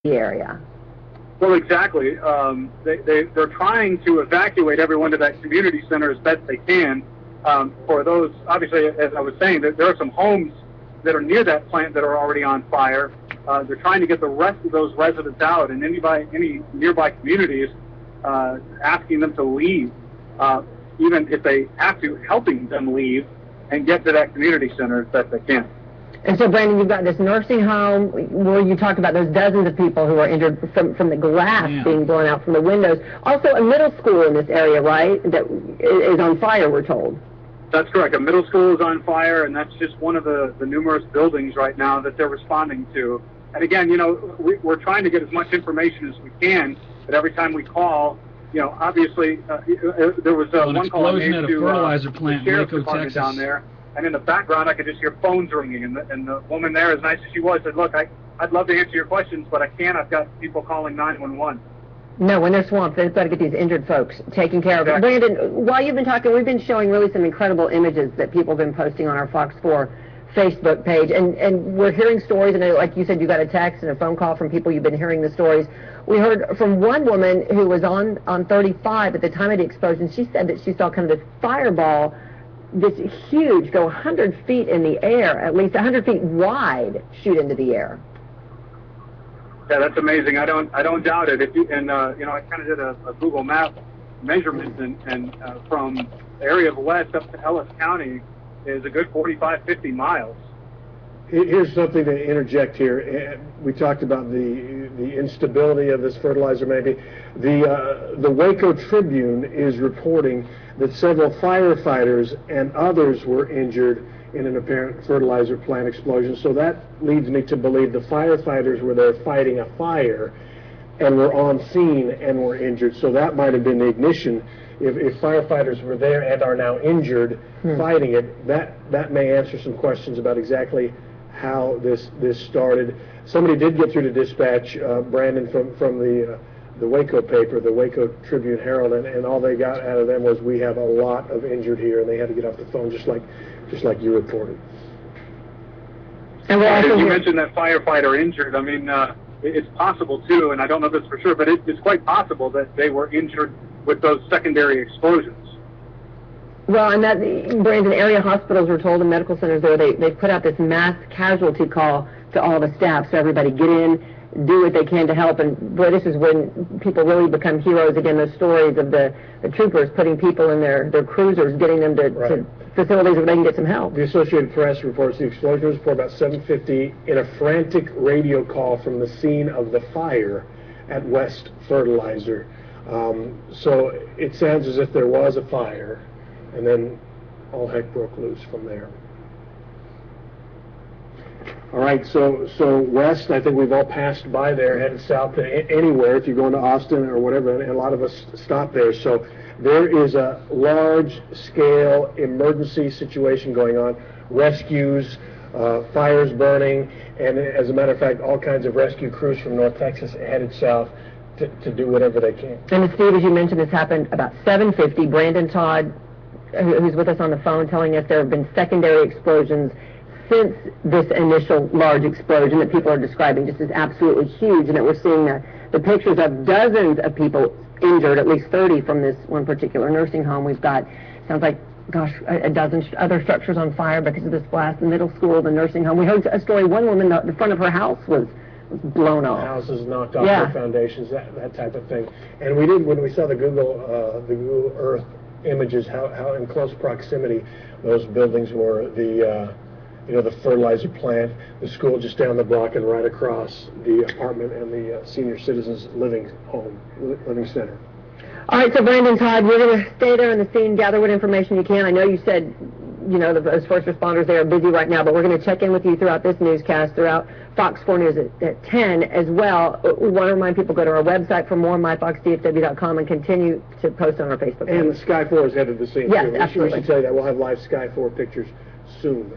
the area. Well, exactly. They're trying to evacuate everyone to that community center as best they can. For those, obviously, as I was saying, there are some homes that are near that plant that are already on fire. They're trying to get the rest of those residents out, and any nearby communities asking them to leave, even if they have to, helping them leave and get to that community center as best they can. And so, Brandon, you've got this nursing home where you talked about those dozens of people who are injured from the glass being blown out from the windows. Also, a middle school in this area, right, that is on fire, we're told. That's correct. A middle school is on fire, and that's just one of the numerous buildings right now that they're responding to. And again, you know, we're trying to get as much information as we can, but every time we call, you know, obviously, there was one call I made at a to fertilizer plant the sheriff's in Waco, department Texas. down there, and in the background I could just hear phones ringing, and the woman there, as nice as she was, said, "Look, I'd love to answer your questions, but I can't. I've got people calling 911." No, when they're swamped, they've got to get these injured folks taken care of. Exactly. Brandon, while you've been talking, we've been showing really some incredible images that people have been posting on our Fox 4 Facebook page, and we're hearing stories, and like you said, you got a text and a phone call from people, you've been hearing the stories. We heard from one woman who was on 35 at the time of the explosion. She said that she saw kind of this fireball, this huge, go 100 feet in the air, at least 100 feet wide, shoot into the air. Yeah, that's amazing. I don't doubt it. You know, I kind of did a Google map measurement, and from the area of West up to Ellis County is a good 45, 50 miles. Here's something to interject here. We talked about the instability of this fertilizer, maybe. The Waco Tribune is reporting that several firefighters and others were injured in an apparent fertilizer plant explosion. So that leads me to believe the firefighters were there fighting a fire and were on scene and were injured. So that might have been the ignition. If firefighters were there and are now injured fighting it, that may answer some questions about exactly how this started. Somebody did get through to dispatch, Brandon, from the Waco paper, the Waco Tribune Herald, and all they got out of them was, "We have a lot of injured here," and they had to get off the phone just like you reported. And you mentioned that firefighter injured. I mean, it's possible too, and I don't know this for sure, but it's quite possible that they were injured with those secondary explosions. Well, and that, Brandon, area hospitals were told, and medical centers there, they put out this mass casualty call to all the staff, so everybody get in, do what they can to help. And boy, this is when people really become heroes again. Those stories of the troopers putting people in their cruisers, getting them to facilities where they can get some help. The Associated Press reports the explosion was reported about 7:50 in a frantic radio call from the scene of the fire at West Fertilizer. So it sounds as if there was a fire, and then all heck broke loose from there. All right, so west, I think we've all passed by there, headed south to anywhere, if you're going to Austin or whatever, and a lot of us stop there. So there is a large-scale emergency situation going on, rescues, fires burning, and as a matter of fact, all kinds of rescue crews from North Texas headed south to do whatever they can. And Steve, as you mentioned, this happened about 7:50. Brandon Todd, who's with us on the phone, telling us there have been secondary explosions since this initial large explosion that people are describing just as absolutely huge, and that we're seeing the pictures of dozens of people injured, at least 30 from this one particular nursing home. We've got, sounds like, gosh, a dozen other structures on fire because of this blast, the middle school, the nursing home. We heard a story, one woman, the front of her house was blown off. Houses knocked off their foundations, that type of thing. And we did, when we saw the Google Earth images, how in close proximity those buildings were. The fertilizer plant, the school just down the block, and right across the apartment and the senior citizens living center. All right, so Brandon Todd, we're going to stay there on the scene, gather what information you can. I know you said, you know, those first responders, they are busy right now, but we're going to check in with you throughout this newscast, throughout Fox 4 News at 10 as well. We want to remind people, go to our website for more, myfoxdfw.com, and continue to post on our Facebook page. And Sky 4 is headed to the scene. Yes, too. absolutely. We should tell you that we'll have live Sky 4 pictures soon.